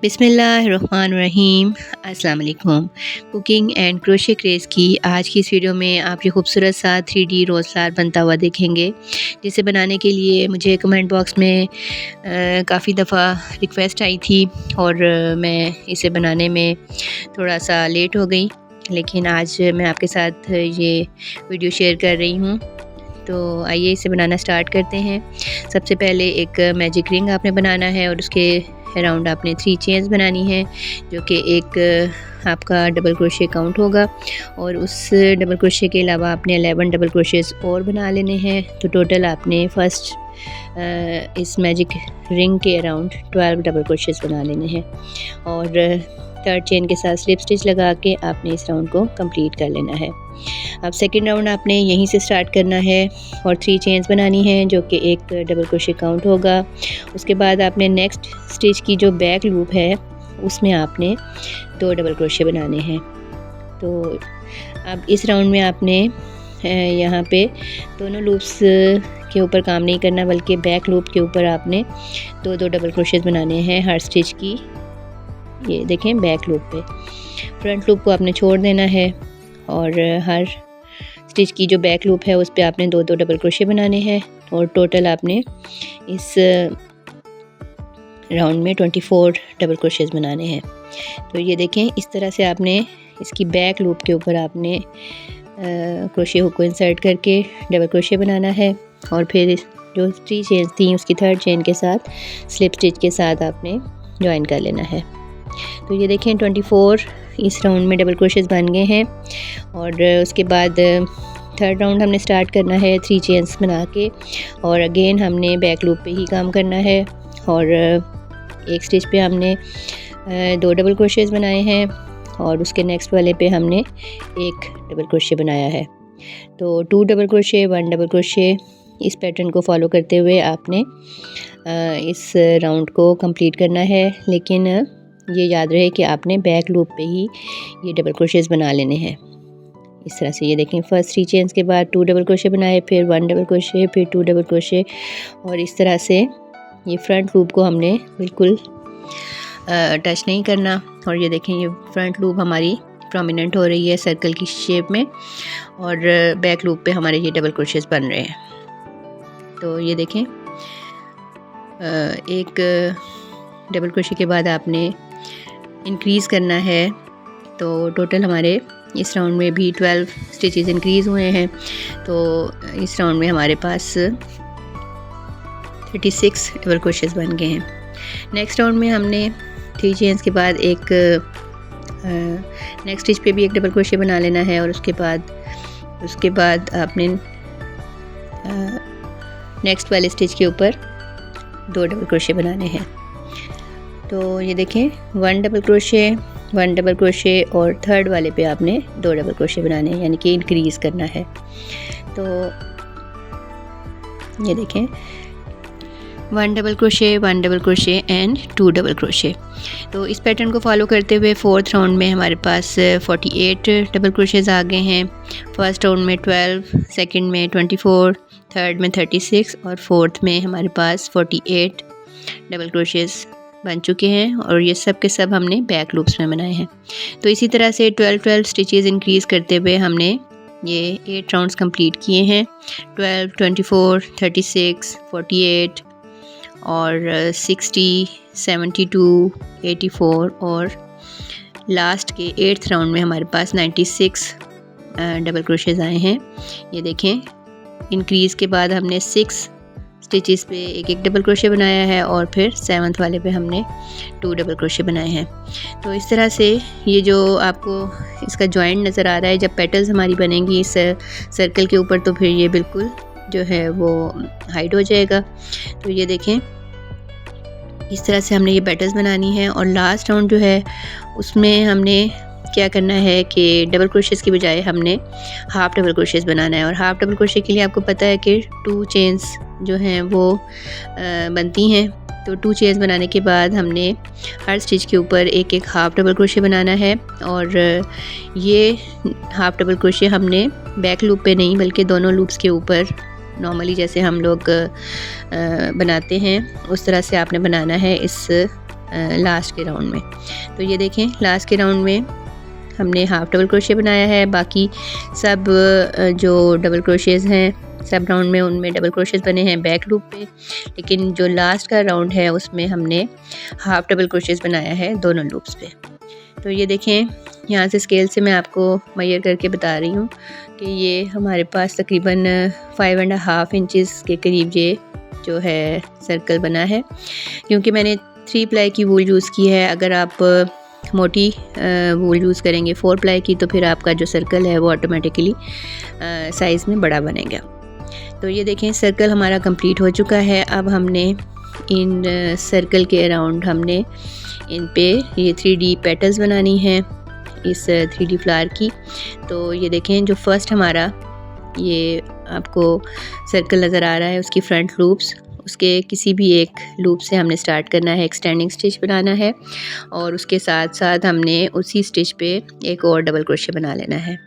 बिस्मिल्लाहिर्रहमानिर्रहीम। अस्सलाम वालेकुम। कुकिंग एंड क्रोशे क्रेज़ की आज की इस वीडियो में आप ये खूबसूरत सा 3D रोज़ फ्लावर बनता हुआ देखेंगे, जिसे बनाने के लिए मुझे कमेंट बॉक्स में काफ़ी दफ़ा रिक्वेस्ट आई थी और मैं इसे बनाने में थोड़ा सा लेट हो गई, लेकिन आज मैं आपके साथ ये वीडियो शेयर कर रही हूँ। तो आइए इसे बनाना स्टार्ट करते हैं। सबसे पहले एक मैजिक रिंग आपने बनाना है और उसके अराउंड आपने 3 चेन्स बनानी है, जो कि एक आपका डबल क्रोशे काउंट होगा और उस डबल क्रोशे के अलावा आपने 11 डबल क्रोशेस और बना लेने हैं। तो टोटल आपने फर्स्ट इस मैजिक रिंग के अराउंड 12 डबल क्रोशेस बना लेने हैं और थर्ड चेन के साथ स्लिप स्टिच लगा के आपने इस राउंड को कंप्लीट कर लेना है। अब सेकंड राउंड आपने यहीं से स्टार्ट करना है और 3 चेन्स बनानी हैं, जो कि एक डबल क्रोशे काउंट होगा। उसके बाद आपने नेक्स्ट स्टिच की जो बैक लूप है उसमें आपने 2 डबल क्रोशे बनाने हैं। तो अब इस राउंड में आपने यहाँ पे दोनों लूप्स के ऊपर काम नहीं करना, बल्कि बैक लूप के ऊपर आपने 2 डबल क्रोशेस बनाने हैं हर स्टिच की। ये देखें बैक लूप पे, फ्रंट लूप को आपने छोड़ देना है और हर स्टिच की जो बैक लूप है उस पे आपने 2 डबल क्रोशे बनाने हैं और टोटल आपने इस राउंड में 24 डबल क्रोशेस बनाने हैं। तो ये देखें, इस तरह से आपने इसकी बैक लूप के ऊपर आपने क्रोशे हुक को इंसर्ट करके डबल क्रोशे बनाना है और फिर जो 3 चेन थी उसकी थर्ड चेन के साथ स्लिप स्टिच के साथ आपने ज्वाइन कर लेना है। तो ये देखें 24 इस राउंड में डबल क्रोशेस बन गए हैं और उसके बाद थर्ड राउंड हमने स्टार्ट करना है 3 चेन्स बना के और अगेन हमने बैक लूप पे ही काम करना है और एक स्टिच पे हमने 2 डबल क्रोशेस बनाए हैं और उसके नेक्स्ट वाले पे हमने एक डबल क्रोशे बनाया है। तो 2 डबल क्रोशे 1 डबल क्रोशे, इस पैटर्न को फॉलो करते हुए आपने इस राउंड को कंप्लीट करना है, लेकिन ये याद रहे कि आपने बैक लूप पे ही ये डबल क्रोशेस बना लेने हैं। इस तरह से ये देखें, फर्स्ट 3 चेन्स के बाद 2 डबल क्रोशे बनाए, फिर 1 डबल क्रोशे, फिर 2 डबल क्रोशे और इस तरह से ये फ्रंट लूप को हमने बिल्कुल टच नहीं करना। और ये देखें, ये फ्रंट लूप हमारी प्रोमिनेंट हो रही है सर्कल की शेप में और बैक लूप पे हमारे ये डबल क्रोशेस बन रहे हैं। तो ये देखें, एक डबल क्रोशे के बाद आपने इंक्रीज़ करना है। तो टोटल हमारे इस राउंड में भी 12 स्टिचेस इंक्रीज़ हुए हैं। तो इस राउंड में हमारे पास 36 डबल क्रोशेस बन गए हैं। नेक्स्ट राउंड में हमने 3 चेन्स के बाद एक नेक्स्ट स्टिच पे भी एक डबल क्रोशे बना लेना है और उसके बाद आपने नेक्स्ट वाले स्टिच के ऊपर 2 डबल क्रोशे बनाने हैं। तो ये देखें, 1 डबल क्रोशे 1 डबल क्रोशे और थर्ड वाले पे आपने 2 डबल क्रोशे बनाने हैं, यानी कि इंक्रीज़ करना है। तो ये देखें, 1 double crochet 1 double crochet and 2 double crochet. तो इस पैटर्न को फॉलो करते हुए फोर्थ राउंड में हमारे पास 48 डबल क्रोशेस आ गए हैं। फर्स्ट राउंड में 12, सेकंड में 24, थर्ड में 36 और फोर्थ में हमारे पास 48 डबल क्रोशेस बन चुके हैं और ये सब के सब हमने बैक लूप्स में बनाए हैं। तो इसी तरह से 12 स्टिचेस इंक्रीज़ करते हुए हमने ये 8 राउंड्स कंप्लीट किए हैं। 12, 24, 36, 48 और 60, 72, 84 और लास्ट के 8th राउंड में हमारे पास 96 डबल क्रोशेस आए हैं। ये देखें, इंक्रीज़ के बाद हमने 6 स्टिचेस पे एक डबल क्रोशे बनाया है और फिर 7th वाले पे हमने 2 डबल क्रोशे बनाए हैं। तो इस तरह से ये जो आपको इसका जॉइंट नज़र आ रहा है, जब पेटल्स हमारी बनेंगी इस सर्कल के ऊपर तो फिर ये बिल्कुल जो है वो हाइड हो जाएगा। तो ये देखें, इस तरह से हमने ये पेटल्स बनानी है और लास्ट राउंड जो है उसमें हमने क्या करना है कि डबल क्रोशेस की बजाय हमने हाफ डबल क्रोशेस बनाना है। और हाफ डबल क्रोशे के लिए आपको पता है कि 2 चेन्स जो हैं वो बनती हैं। तो 2 चेन्स बनाने के बाद हमने हर स्टिच के ऊपर एक हाफ डबल क्रोशे बनाना है और ये हाफ डबल क्रोशे हमने बैक लूप पे नहीं बल्कि दोनों लूप्स के ऊपर नॉर्मली जैसे हम लोग बनाते हैं उस तरह से आपने बनाना है इस लास्ट के राउंड में। तो ये देखें लास्ट के राउंड में हमने हाफ डबल क्रोशे बनाया है, बाकी सब जो डबल क्रोशेज़ हैं सब राउंड में उनमें डबल क्रोशेज़ बने हैं बैक लूप पे, लेकिन जो लास्ट का राउंड है उसमें हमने हाफ डबल क्रोशेज़ बनाया है दोनों लूप्स पे। तो ये देखें यहाँ से स्केल से मैं आपको मेजर करके बता रही हूँ कि ये हमारे पास तकरीबन 5.5 इंचेस के करीब ये जो है सर्कल बना है, क्योंकि मैंने 3 प्लाई की वूल यूज़ की है। अगर आप मोटी वूल यूज़ करेंगे 4 प्लाई की, तो फिर आपका जो सर्कल है वो ऑटोमेटिकली साइज़ में बड़ा बनेगा। तो ये देखें सर्कल हमारा कंप्लीट हो चुका है। अब हमने इन सर्कल के अराउंड हमने इन पे ये 3D पेटल्स बनानी है इस 3D फ्लावर की। तो ये देखें जो फर्स्ट हमारा ये आपको सर्कल नज़र आ रहा है उसकी फ्रंट लूप्स, उसके किसी भी एक लूप से हमने स्टार्ट करना है, एक्सटेंडिंग स्टिच बनाना है और उसके साथ साथ हमने उसी स्टिच पे एक और डबल क्रोशे बना लेना है।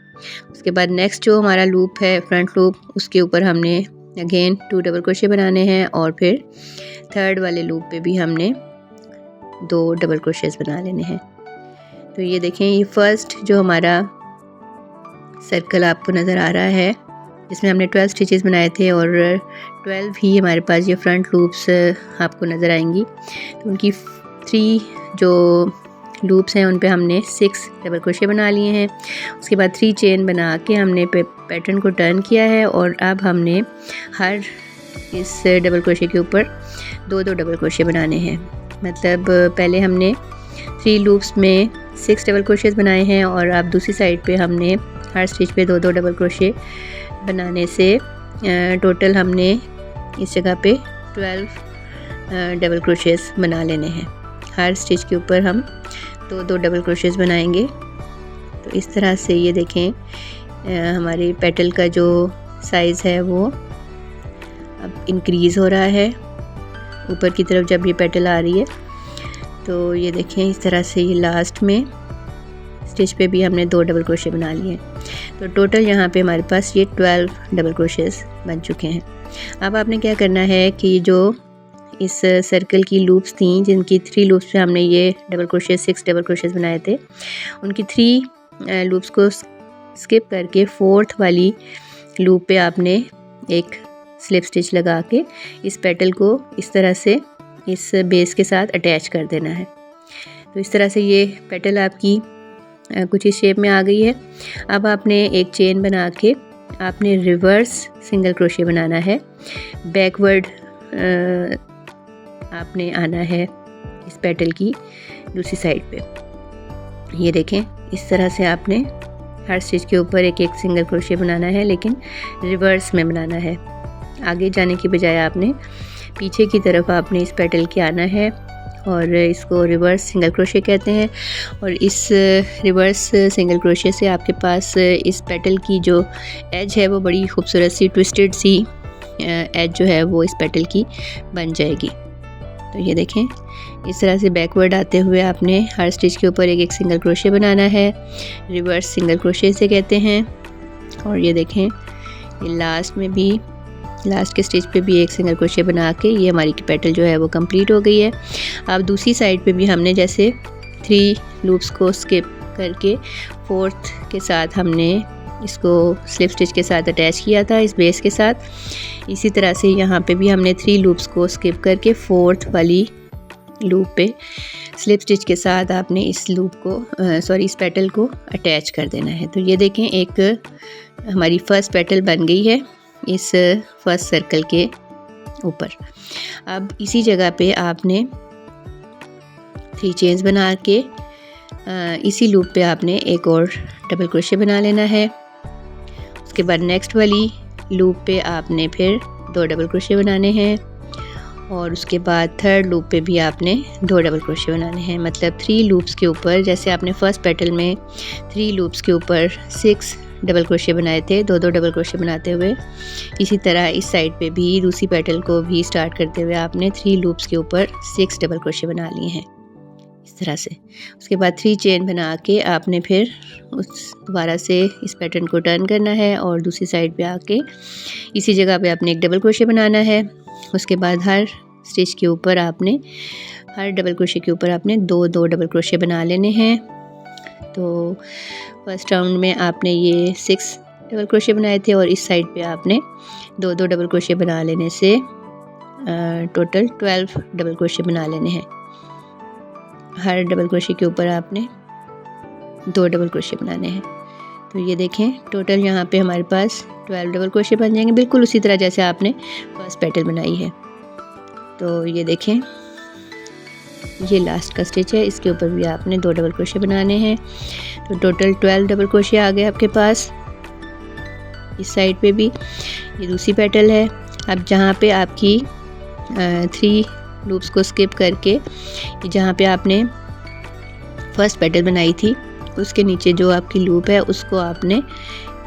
उसके बाद नेक्स्ट जो हमारा लूप है फ्रंट लूप, उसके ऊपर हमने अगेन 2 डबल क्रोशे बनाने हैं और फिर थर्ड वाले लूप पे भी हमने 2 डबल क्रोशेस बना लेने हैं। तो ये देखें ये फर्स्ट जो हमारा सर्कल आपको नज़र आ रहा है जिसमें हमने 12 स्टिचेस बनाए थे और 12 ही हमारे पास ये फ्रंट लूप्स आपको नज़र आएंगी। तो उनकी 3 जो लूप्स हैं उन पे हमने 6 डबल क्रोशे बना लिए हैं। उसके बाद 3 चेन बना के हमने पैटर्न को टर्न किया है और अब हमने हर इस डबल क्रोशे के ऊपर 2-2 डबल क्रोशे बनाने हैं। मतलब पहले हमने 3 लूप्स में 6 डबल क्रोशेस बनाए हैं और अब दूसरी साइड पे हमने हर स्टिच पे 2-2 डबल क्रोशे बनाने से टोटल हमने इस जगह पे 12 डबल क्रोशेस बना लेने हैं। हर स्टिच के ऊपर हम 2-2 डबल क्रोशेस बनाएंगे। तो इस तरह से ये देखें हमारे पेटल का जो साइज़ है वो अब इंक्रीज़ हो रहा है ऊपर की तरफ जब ये पेटल आ रही है। तो ये देखें इस तरह से ये लास्ट में स्टिच पे भी हमने 2 डबल क्रोशे बना लिए। तो टोटल यहाँ पे हमारे पास ये 12 डबल क्रोशेस बन चुके हैं। अब आपने क्या करना है कि जो इस सर्कल की लूप्स थी जिनकी 3 लूप्स पे हमने ये डबल क्रोशे 6 डबल क्रोशेस बनाए थे, उनकी 3 लूप्स को स्किप करके 4th वाली लूप पे आपने एक स्लिप स्टिच लगा के इस पेटल को इस तरह से इस बेस के साथ अटैच कर देना है। तो इस तरह से ये पेटल आपकी कुछ इस शेप में आ गई है। अब आपने एक चेन बना के आपने रिवर्स सिंगल क्रोशे बनाना है, बैकवर्ड आपने आना है इस पेटल की दूसरी साइड पे। ये देखें इस तरह से आपने हर स्टिच के ऊपर एक एक सिंगल क्रोशे बनाना है, लेकिन रिवर्स में बनाना है। आगे जाने की बजाय आपने पीछे की तरफ आपने इस पेटल के आना है और इसको रिवर्स सिंगल क्रोशे कहते हैं। और इस रिवर्स सिंगल क्रोशे से आपके पास इस पेटल की जो एज है वो बड़ी खूबसूरत सी ट्विस्टेड सी एज जो है वो इस पेटल की बन जाएगी। तो ये देखें इस तरह से बैकवर्ड आते हुए आपने हर स्टिच के ऊपर एक एक सिंगल क्रोशे बनाना है, रिवर्स सिंगल क्रोशे से कहते हैं। और ये देखें ये लास्ट में भी लास्ट के स्टिच पे भी एक सिंगल क्रोशे बना के ये हमारी पेटल जो है वो कंप्लीट हो गई है। अब दूसरी साइड पे भी हमने जैसे 3 लूप्स को स्किप करके 4th के साथ हमने इसको स्लिप स्टिच के साथ अटैच किया था इस बेस के साथ, इसी तरह से यहाँ पे भी हमने 3 लूप्स को स्किप करके 4th वाली लूप पे स्लिप स्टिच के साथ आपने इस लूप को इस पेटल को अटैच कर देना है। तो ये देखें एक हमारी फर्स्ट पेटल बन गई है इस फर्स्ट सर्कल के ऊपर। अब इसी जगह पे आपने 3 चेन्स बना के इसी लूप पे आपने एक और डबल क्रोशे बना लेना है। उसके बाद नेक्स्ट वाली लूप पे आपने फिर 2 डबल क्रोशे बनाने हैं और उसके बाद थर्ड लूप पे भी आपने 2 डबल क्रोशे बनाने हैं। मतलब 3 लूप्स के ऊपर, जैसे आपने फर्स्ट पेटल में 3 लूप्स के ऊपर 6 डबल क्रोशे बनाए थे 2-2 डबल क्रोशे बनाते हुए, इसी तरह इस साइड पे भी दूसरी पेटल को भी स्टार्ट करते हुए आपने 3 लूप्स के ऊपर 6 डबल क्रोशे बना लिए हैं इस तरह से। उसके बाद 3 चेन बना के आपने फिर दोबारा से इस पैटर्न को टर्न करना है और दूसरी साइड पे आके इसी जगह पे आपने एक डबल क्रोशे बनाना है। उसके बाद हर स्टिच के ऊपर आपने हर डबल क्रोशे के ऊपर आपने 2 डबल क्रोशे बना लेने हैं। तो फर्स्ट राउंड में आपने ये 6 डबल क्रोशे बनाए थे और इस साइड पे आपने 2 डबल क्रोशे बना लेने से टोटल 12 डबल क्रोशे बना लेने हैं। हर डबल क्रोशे के ऊपर आपने 2 डबल क्रोशे बनाने हैं। तो ये देखें टोटल यहाँ पे हमारे पास 12 डबल क्रोशे बन जाएंगे, बिल्कुल उसी तरह जैसे आपने फर्स्ट पेटल बनाई है। तो ये देखें ये लास्ट का स्टिच है, इसके ऊपर भी आपने 2 डबल क्रोशे बनाने हैं। तो टोटल 12 डबल क्रोशे आ गए आपके पास। इस साइड पे भी ये दूसरी पेटल है। अब जहाँ पे आपकी 3 लूप्स को स्किप करके जहाँ पे आपने फर्स्ट पेटल बनाई थी उसके नीचे जो आपकी लूप है उसको आपने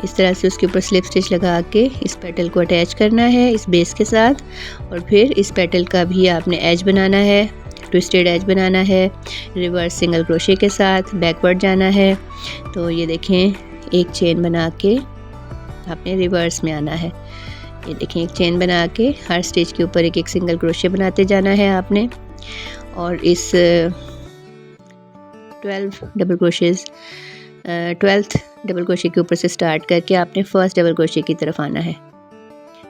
इस तरह से उसके ऊपर स्लिप स्टिच लगा के इस पेटल को अटैच करना है इस बेस के साथ। और फिर इस पेटल का भी आपने एज बनाना है, ट्विस्टेड एज बनाना है, रिवर्स सिंगल क्रोशे के साथ बैकवर्ड जाना है। तो ये देखें एक चेन बना के आपने रिवर्स में आना है। ये देखें एक चेन बना के हर स्टिच के ऊपर एक सिंगल क्रोशे बनाते जाना है आपने। और इस 12 डबल क्रोशेज़ 12th डबल क्रोशे के ऊपर से स्टार्ट करके आपने फर्स्ट डबल क्रोशे की तरफ आना है।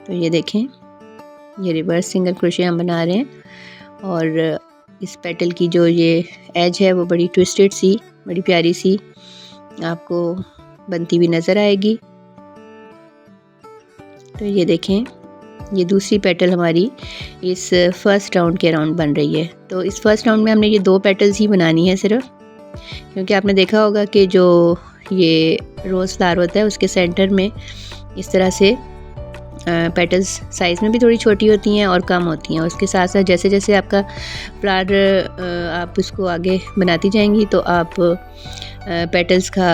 तो ये देखें ये रिवर्स सिंगल क्रोशे हम बना रहे हैं और इस पेटल की जो ये एज है वो बड़ी ट्विस्टेड सी, बड़ी प्यारी सी आपको बनती हुई नज़र आएगी। तो ये देखें ये दूसरी पेटल हमारी इस फर्स्ट राउंड के अराउंड बन रही है। तो इस फर्स्ट राउंड में हमने ये 2 पेटल्स ही बनानी है सिर्फ, क्योंकि आपने देखा होगा कि जो ये रोज़ फ्लावर होता है उसके सेंटर में इस तरह से पेटल्स साइज़ में भी थोड़ी छोटी होती हैं और कम होती हैं। उसके साथ साथ जैसे जैसे आपका फ्लावर आप उसको आगे बनाती जाएंगी तो आप पेटल्स का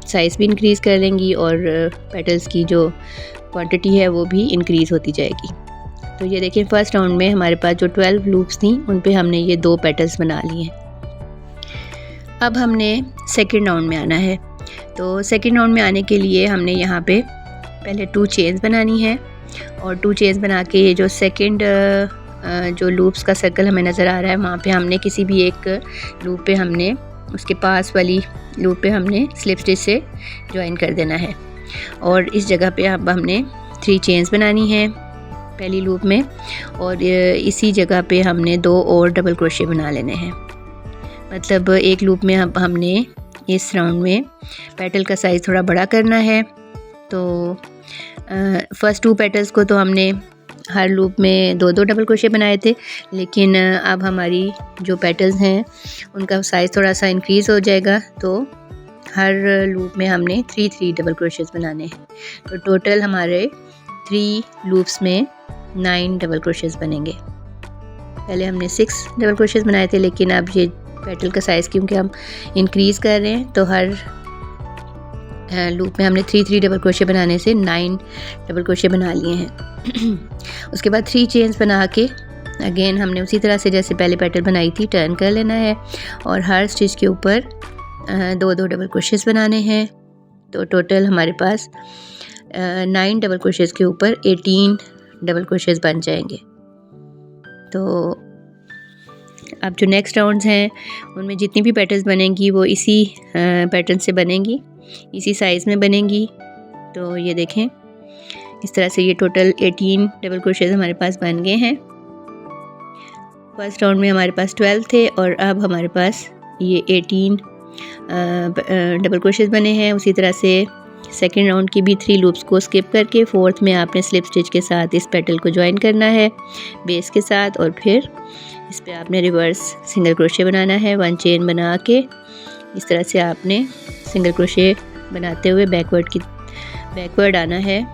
साइज़ भी इंक्रीज़ कर लेंगी और पेटल्स की जो क्वांटिटी है वो भी इंक्रीज़ होती जाएगी। तो ये देखिए फर्स्ट राउंड में हमारे पास जो 12 लूप्स थी उन पे हमने ये 2 पेटल्स बना लिए हैं। अब हमने सेकेंड राउंड में आना है। तो सेकेंड राउंड में आने के लिए हमने यहाँ पे पहले 2 चेन्स बनानी है और 2 चेन्स बना के ये जो सेकेंड जो लूप्स का सर्कल हमें नज़र आ रहा है वहाँ पे हमने किसी भी एक लूप पे हमने उसके पास वाली लूप पे हमने स्लिप स्टिच से ज्वाइन कर देना है। और इस जगह पे अब हमने 3 चेन्स बनानी है पहली लूप में और इसी जगह पे हमने 2 और डबल क्रोशे बना लेने हैं। मतलब एक लूप में अब हमने इस राउंड में पेटल का साइज़ थोड़ा बड़ा करना है। तो फर्स्ट 2 पेटल्स को तो हमने हर लूप में 2 डबल क्रोशे बनाए थे, लेकिन अब हमारी जो पेटल्स हैं उनका साइज़ थोड़ा सा इंक्रीज़ हो जाएगा। तो हर लूप में हमने 3 डबल क्रोशेस बनाने हैं। तो टोटल हमारे 3 लूप्स में 9 डबल क्रोशेस बनेंगे। पहले हमने 6 डबल क्रोशेस बनाए थे, लेकिन अब ये पेटल का साइज़ क्योंकि हम इंक्रीज़ कर रहे हैं तो हर लूप में हमने 3 डबल क्रोशे बनाने से 9 डबल क्रोशे बना लिए हैं। उसके बाद 3 चेन्स बना के अगेन हमने उसी तरह से जैसे पहले पेटल बनाई थी टर्न कर लेना है और हर स्टिच के ऊपर 2 डबल क्रोशेस बनाने हैं। तो टोटल हमारे पास 9 डबल क्रोशेस के ऊपर 18 डबल क्रोशेस बन जाएंगे। तो अब जो नेक्स्ट राउंड्स हैं उनमें जितनी भी पेटल्स बनेंगी वो इसी पैटर्न से बनेंगी, इसी साइज़ में बनेंगी। तो ये देखें इस तरह से ये टोटल 18 डबल क्रोशेस हमारे पास बन गए हैं। फर्स्ट राउंड में हमारे पास 12 थे और अब हमारे पास ये 18 डबल क्रोशेस बने हैं। उसी तरह से सेकेंड राउंड की भी 3 लूप्स को स्किप करके फोर्थ में आपने स्लिप स्टिच के साथ इस पेटल को ज्वाइन करना है बेस के साथ और फिर इस पे आपने रिवर्स सिंगल क्रोशे बनाना है। 1 चेन बना के इस तरह से आपने सिंगल क्रोशे बनाते हुए बैकवर्ड आना है,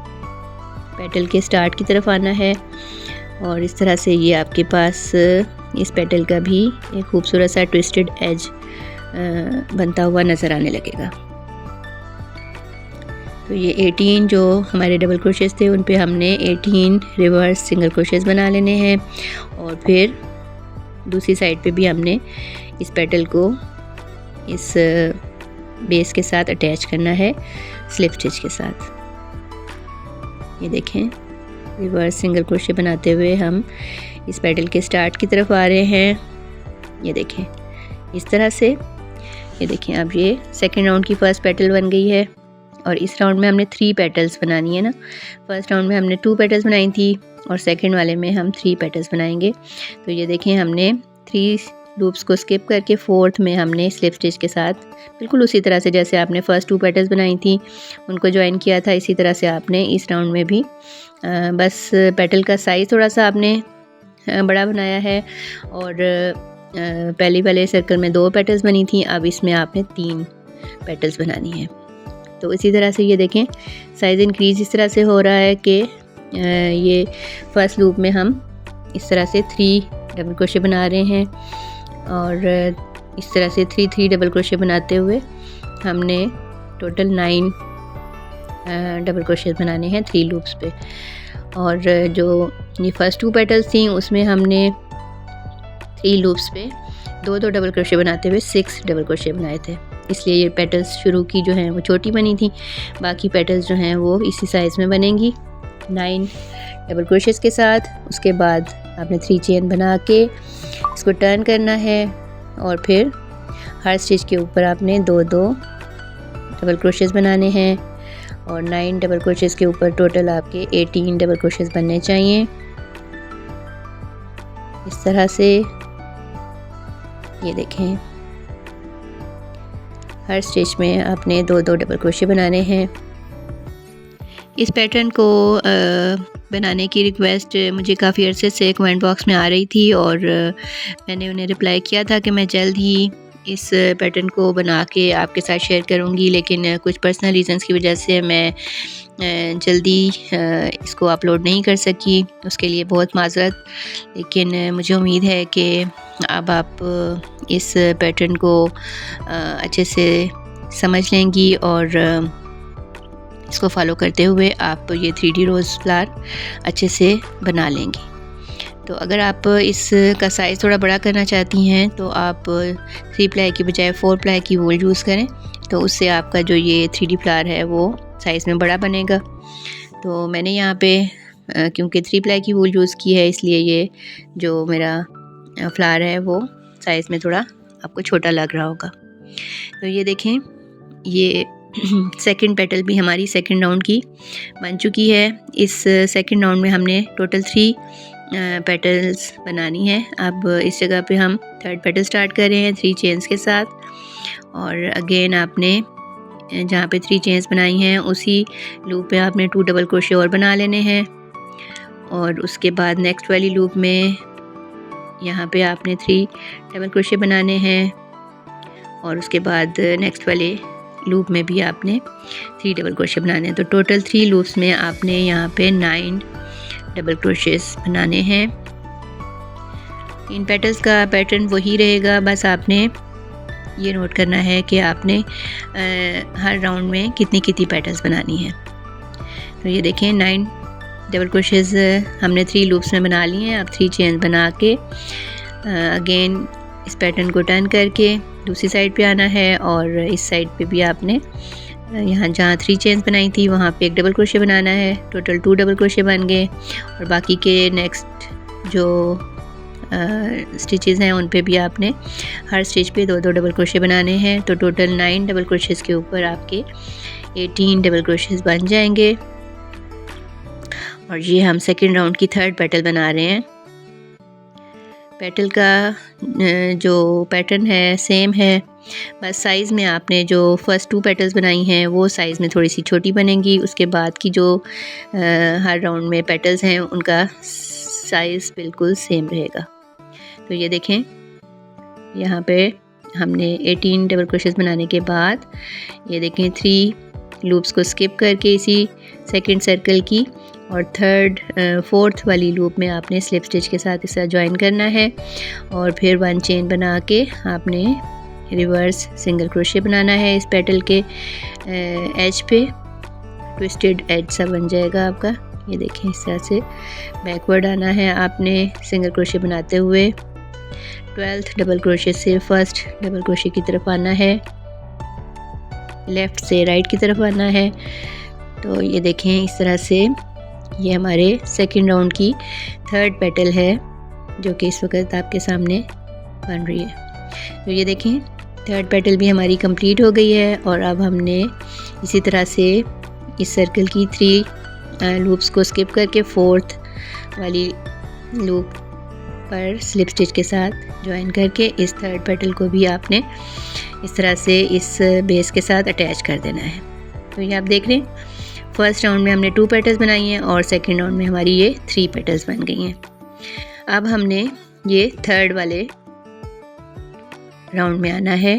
पेटल के स्टार्ट की तरफ आना है और इस तरह से ये आपके पास इस पेटल का भी एक खूबसूरत सा ट्विस्टेड एज बनता हुआ नज़र आने लगेगा। तो ये 18 जो हमारे डबल क्रोशेस थे उन पे हमने 18 रिवर्स सिंगल क्रोशेस बना लेने हैं और फिर दूसरी साइड पे भी हमने इस पेटल को इस बेस के साथ अटैच करना है स्लिप स्टिच के साथ। ये देखें रिवर्स सिंगल क्रोशे बनाते हुए हम इस पेटल के स्टार्ट की तरफ आ रहे हैं ये देखें इस तरह से। ये देखें अब ये सेकंड राउंड की फ़र्स्ट पेटल बन गई है और इस राउंड में हमने 3 पेटल्स बनानी है ना। फर्स्ट राउंड में हमने 2 पेटल्स बनाई थी और सेकंड वाले में हम 3 पेटल्स बनाएंगे। तो ये देखें हमने 3 लूप्स को स्किप करके फोर्थ में हमने स्लिप स्टिच के साथ बिल्कुल उसी तरह से जैसे आपने फ़र्स्ट 2 पेटल्स बनाई थी उनको ज्वाइन किया था, इसी तरह से आपने इस राउंड में भी बस पेटल का साइज़ थोड़ा सा आपने बड़ा बनाया है। और पहले वाले सर्कल में 2 पेटल्स बनी थी, अब इसमें आपने 3 पेटल्स बनानी है। तो इसी तरह से ये देखें साइज़ इंक्रीज़ इस तरह से हो रहा है कि ये फर्स्ट लूप में हम इस तरह से 3 डबल क्रोशे बना रहे हैं और इस तरह से 3 डबल क्रोशे बनाते हुए हमने टोटल 9 डबल क्रोशे बनाने हैं 3 लूप्स पे। और जो ये फर्स्ट 2 पेटल्स थी उसमें हमने 3 लूप्स पे 2 डबल क्रोशे बनाते हुए 6 डबल क्रोशे बनाए थे, इसलिए ये पेटल्स शुरू की जो हैं वो छोटी बनी थी, बाकी पेटल्स जो हैं वो इसी साइज़ में बनेंगी 9 डबल क्रोशेस के साथ। उसके बाद आपने 3 चेन बना के इसको टर्न करना है और फिर हर स्टिच के ऊपर आपने 2 डबल क्रोशेस बनाने हैं और 9 डबल क्रोशेस के ऊपर टोटल आपके 18 डबल क्रोशेस बनने चाहिए। इस तरह से ये देखें हर स्टिच में आपने 2 डबल क्रोशे बनाने हैं। इस पैटर्न को बनाने की रिक्वेस्ट मुझे काफ़ी अरसे से कमेंट बॉक्स में आ रही थी और मैंने उन्हें रिप्लाई किया था कि मैं जल्द ही इस पैटर्न को बना के आपके साथ शेयर करूंगी, लेकिन कुछ पर्सनल रीज़न्स की वजह से मैं जल्दी इसको अपलोड नहीं कर सकी, उसके लिए बहुत माज़रत। लेकिन मुझे उम्मीद है कि अब आप इस पैटर्न को अच्छे से समझ लेंगी और इसको फॉलो करते हुए आप ये 3D रोज़ फ्लावर अच्छे से बना लेंगी। तो अगर आप इसका साइज़ थोड़ा बड़ा करना चाहती हैं तो आप 3 प्लाई की बजाय 4 प्लाई की वूल यूज़ करें, तो उससे आपका जो ये 3D फ्लावर है वो साइज़ में बड़ा बनेगा। तो मैंने यहाँ पे क्योंकि 3 प्लाई की वूल यूज़ की है, इसलिए ये जो मेरा फ्लावर है वो साइज़ में थोड़ा आपको छोटा लग रहा होगा। तो ये देखें ये सेकंड पेटल भी हमारी सेकंड राउंड की बन चुकी है। इस सेकंड राउंड में हमने टोटल 3 पेटल्स बनानी है। अब इस जगह पे हम थर्ड पेटल स्टार्ट कर रहे हैं 3 चेन्स के साथ और अगेन आपने जहाँ पे 3 चेन्स बनाई हैं उसी लूप पे आपने 2 डबल क्रोशे और बना लेने हैं और उसके बाद नेक्स्ट वाली लूप में यहाँ पे आपने 3 डबल क्रोशे बनाने हैं और उसके बाद नेक्स्ट वाले लूप में भी आपने 3 डबल क्रोशे बनाने हैं। तो टोटल 3 लूप्स में आपने यहाँ पे 9 डबल क्रोशेस बनाने हैं। इन पेटल्स का पैटर्न वही रहेगा, बस आपने ये नोट करना है कि आपने हर राउंड में कितनी कितनी पेटल्स बनानी है। तो ये देखें 9 डबल क्रोशेस हमने 3 लूप्स में बना लिए हैं। अब 3 चेन बना के अगेन इस पैटर्न को टर्न करके दूसरी साइड पे आना है और इस साइड पे भी आपने यहाँ जहाँ 3 चेन्स बनाई थी वहाँ पे 1 डबल क्रोशे बनाना है। टोटल 2 डबल क्रोशे बन गए और बाकी के नेक्स्ट जो स्टिचेस हैं उन पे भी आपने हर स्टिच पे 2 डबल क्रोशे बनाने हैं। तो टोटल 9 डबल क्रोशेस के ऊपर आपके 18 डबल क्रोशेस बन जाएंगे और ये हम सेकेंड राउंड की थर्ड पेटल बना रहे हैं। पेटल का जो पैटर्न है सेम है, बस साइज़ में आपने जो फर्स्ट 2 पेटल्स बनाई हैं वो साइज़ में थोड़ी सी छोटी बनेंगी। उसके बाद की जो हर राउंड में पेटल्स हैं उनका साइज़ बिल्कुल सेम रहेगा। तो ये देखें यहाँ पे हमने 18 डबल क्रोशेस बनाने के बाद ये देखें 3 लूप्स को स्किप करके इसी सेकंड सर्कल की और थर्ड फोर्थ वाली लूप में आपने स्लिप स्टिच के साथ इसे ज्वाइन करना है और फिर 1 चेन बना के आपने रिवर्स सिंगल क्रोशे बनाना है। इस पेटल के एज पे ट्विस्टेड एज सा बन जाएगा आपका। ये देखें इस तरह से बैकवर्ड आना है आपने सिंगल क्रोशे बनाते हुए 12th डबल क्रोशे से फर्स्ट डबल क्रोशे की तरफ आना है, लेफ़्ट से राइट की तरफ आना है। तो ये देखें इस तरह से ये हमारे सेकंड राउंड की थर्ड पेटल है जो कि इस वक्त आपके सामने बन रही है। तो ये देखें थर्ड पेटल भी हमारी कंप्लीट हो गई है और अब हमने इसी तरह से इस सर्कल की 3 लूप्स को स्किप करके फोर्थ वाली लूप पर स्लिप स्टिच के साथ ज्वाइन करके इस थर्ड पेटल को भी आपने इस तरह से इस बेस के साथ अटैच कर देना है। तो ये आप देख रहे हैं फर्स्ट राउंड में हमने 2 पेटल्स बनाई हैं और सेकंड राउंड में हमारी ये 3 पेटल्स बन गई हैं। अब हमने ये थर्ड वाले राउंड में आना है।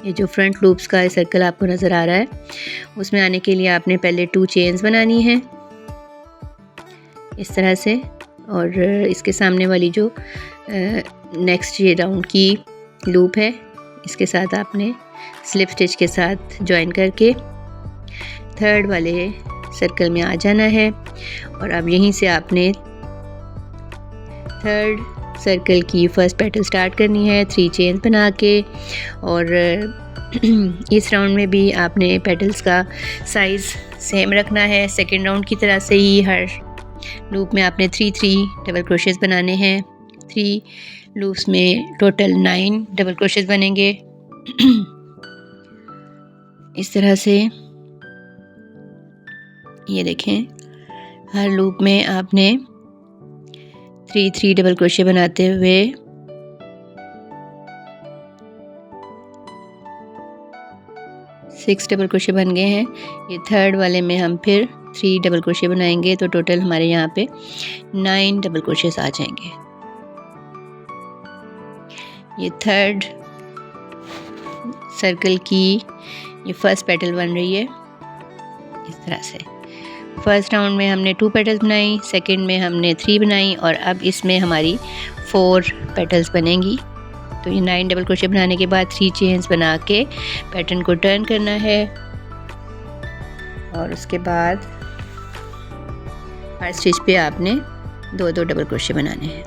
ये जो फ्रंट लूप्स का सर्कल आपको नज़र आ रहा है उसमें आने के लिए आपने पहले 2 चेन्स बनानी है इस तरह से, और इसके सामने वाली जो नेक्स्ट ये राउंड की लूप है इसके साथ आपने स्लिप स्टिच के साथ ज्वाइन करके थर्ड वाले सर्कल में आ जाना है। और अब यहीं से आपने थर्ड सर्कल की फर्स्ट पेटल स्टार्ट करनी है 3 चेन्स बना के, और इस राउंड में भी आपने पेटल्स का साइज़ सेम रखना है। सेकंड राउंड की तरह से ही हर लूप में आपने 3 डबल क्रोशेस बनाने हैं। 3 लूप्स में टोटल 9 डबल क्रोशेस बनेंगे इस तरह से। ये देखें हर लूप में आपने 3 डबल क्रोशे बनाते हुए 6 डबल क्रोशे बन गए हैं। ये थर्ड वाले में हम फिर 3 डबल क्रोशे बनाएंगे तो टोटल हमारे यहाँ पे 9 डबल क्रोशेस आ जाएंगे। ये थर्ड सर्कल की ये फर्स्ट पेटल बन रही है इस तरह से। फर्स्ट राउंड में हमने 2 पेटल्स बनाई, सेकंड में हमने 3 बनाई और अब इसमें हमारी 4 पेटल्स बनेंगी। तो ये 9 डबल क्रोशे बनाने के बाद 3 चेन्स बना के पैटर्न को टर्न करना है और उसके बाद हर स्टिच पे आपने 2 डबल क्रोशे बनाने हैं।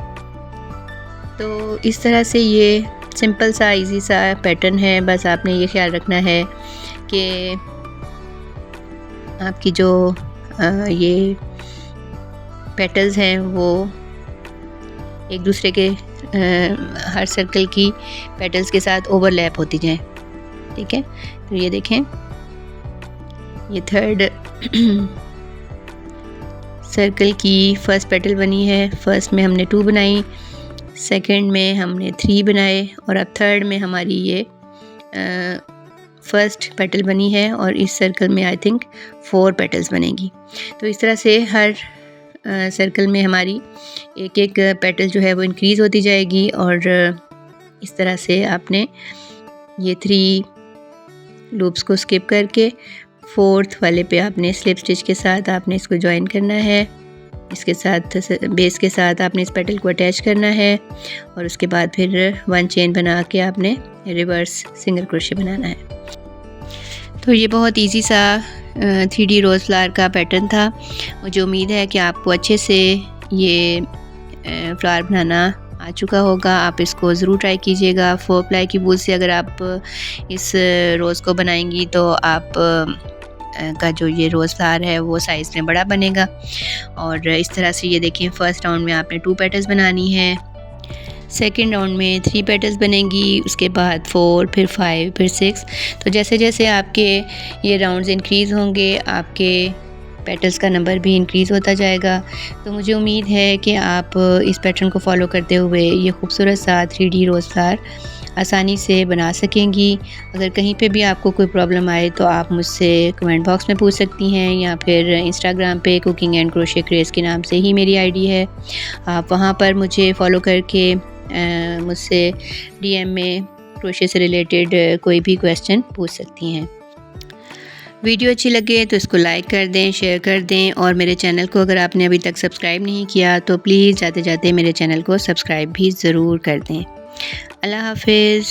तो इस तरह से ये सिंपल सा इजी सा पैटर्न है। बस आपने ये ख्याल रखना है कि आपकी जो ये पेटल्स हैं वो एक दूसरे के हर सर्कल की पेटल्स के साथ ओवरलैप होती जाएं, ठीक है। तो ये देखें ये थर्ड सर्कल की फर्स्ट पेटल बनी है। फर्स्ट में हमने 2 बनाई, सेकंड में हमने 3 बनाए और अब थर्ड में हमारी ये फर्स्ट पेटल बनी है और इस सर्कल में आई थिंक 4 पेटल्स बनेगी। तो इस तरह से हर सर्कल में हमारी एक एक पेटल जो है वो इंक्रीज़ होती जाएगी और इस तरह से आपने ये 3 लूप्स को स्किप करके 4th वाले पे आपने स्लिप स्टिच के साथ आपने इसको ज्वाइन करना है। इसके साथ बेस के साथ आपने इस पेटल को अटैच करना है और उसके बाद फिर 1 चेन बना के आपने रिवर्स सिंगल क्रोशे बनाना है। तो ये बहुत इजी सा 3D रोज़ फ्लावर का पैटर्न था। मुझे उम्मीद है कि आपको अच्छे से ये फ्लावर बनाना आ चुका होगा। आप इसको ज़रूर ट्राई कीजिएगा। 4 प्लाई की वूल से अगर आप इस रोज़ को बनाएंगी तो आप का जो ये रोज़ फ्लावर है वो साइज़ में बड़ा बनेगा। और इस तरह से ये देखिए फर्स्ट राउंड में आपने 2 पेटल्स बनानी है, सेकेंड राउंड में 3 पेटल्स बनेंगी, उसके बाद 4, फिर 5, फिर 6। तो जैसे जैसे आपके ये राउंड्स इंक्रीज़ होंगे आपके पेटल्स का नंबर भी इंक्रीज़ होता जाएगा। तो मुझे उम्मीद है कि आप इस पैटर्न को फॉलो करते हुए ये खूबसूरत सा 3D रोज़ फ्लावर आसानी से बना सकेंगी। अगर कहीं पे भी आपको कोई प्रॉब्लम आए तो आप मुझसे कमेंट बॉक्स में पूछ सकती हैं या फिर इंस्टाग्राम पे कुकिंग एंड क्रोशे क्रेज़ के नाम से ही मेरी आईडी है। आप वहाँ पर मुझे फॉलो करके मुझसे DM में क्रोशे से रिलेटेड कोई भी क्वेश्चन पूछ सकती हैं। वीडियो अच्छी लगे तो इसको लाइक कर दें, शेयर कर दें और मेरे चैनल को अगर आपने अभी तक सब्सक्राइब नहीं किया तो प्लीज़ जाते जाते मेरे चैनल को सब्सक्राइब भी ज़रूर कर दें। अल्लाह हाफ़िज़।